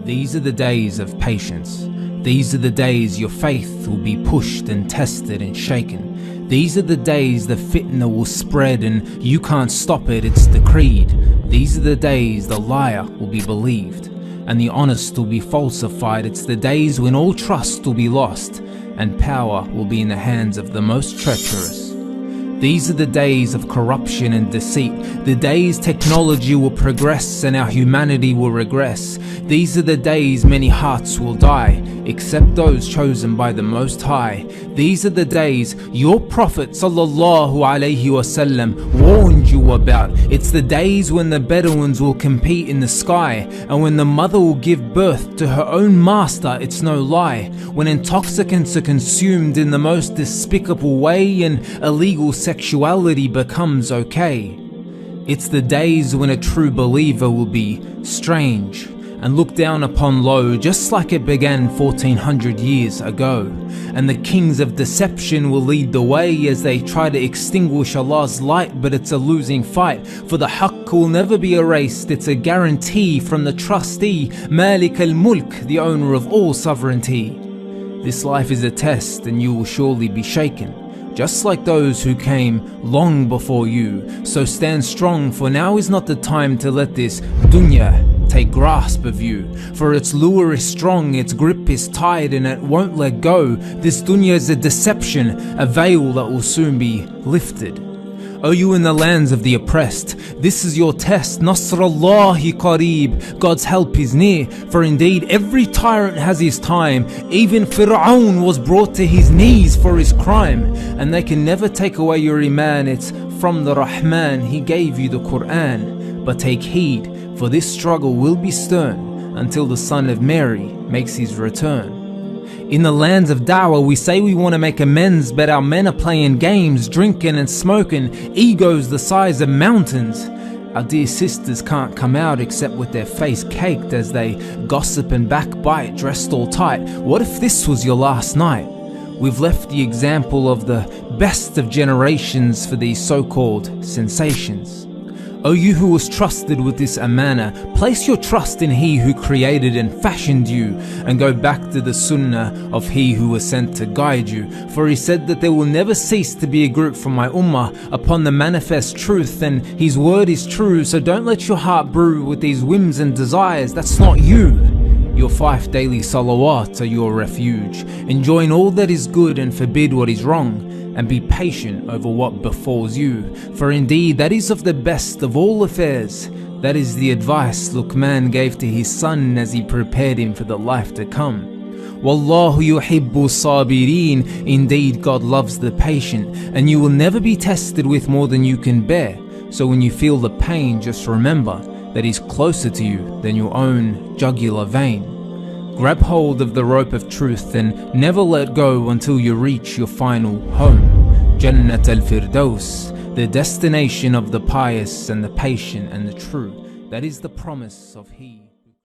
These are the days of patience. These are the days your faith will be pushed and tested and shaken. These are the days the fitna will spread and you can't stop it, it's decreed. These are the days the liar will be believed and the honest will be falsified. It's the days when all trust will be lost and power will be in the hands of the most treacherous. These are the days of corruption and deceit, the days technology will progress and our humanity will regress. These are the days many hearts will die, except those chosen by the Most High. These are the days your Prophet ﷺ warned you about. It's the days when the Bedouins will compete in the sky, and when the mother will give birth to her own master, it's no lie. When intoxicants are consumed in the most despicable way and illegal sexuality becomes okay. It's the days when a true believer will be strange and looked down upon low, just like it began 1400 years ago. And the kings of deception will lead the way as they try to extinguish Allah's light, but it's a losing fight, for the haqq will never be erased. It's a guarantee from the trustee, Malik al-Mulk, the owner of all sovereignty. This life is a test and you will surely be shaken, just like those who came long before you. So stand strong, for now is not the time to let this dunya take grasp of you. For its lure is strong, its grip is tight, and it won't let go. This dunya is a deception, a veil that will soon be lifted. O you in the lands of the oppressed, this is your test. Nasrallahi qareeb, God's help is near. For indeed every tyrant has his time. Even Fir'aun was brought to his knees for his crime. And they can never take away your iman. It's from the Rahman, he gave you the Quran. But take heed, for this struggle will be stern until the son of Mary makes his return. In the lands of Dawah we say we want to make amends, but our men are playing games, drinking and smoking, egos the size of mountains. Our dear sisters can't come out except with their face caked as they gossip and backbite, dressed all tight. What if this was your last night? We've left the example of the best of generations for these so-called sensations. O you who was trusted with this amana, place your trust in He who created and fashioned you, and go back to the sunnah of He who was sent to guide you. For He said that there will never cease to be a group from my ummah upon the manifest truth, and His word is true. So don't let your heart brew with these whims and desires, that's not you. Your 5 daily salawat are your refuge. Enjoin all that is good and forbid what is wrong, and be patient over what befalls you. For indeed that is of the best of all affairs. That is the advice Luqman gave to his son as he prepared him for the life to come. Wallahu yuhibbu sabirin, indeed God loves the patient, and you will never be tested with more than you can bear. So when you feel the pain, just remember that He's closer to you than your own jugular vein. Grab hold of the rope of truth and never let go until you reach your final home. Jannat al-Firdaus, the destination of the pious and the patient and the true. That is the promise of He.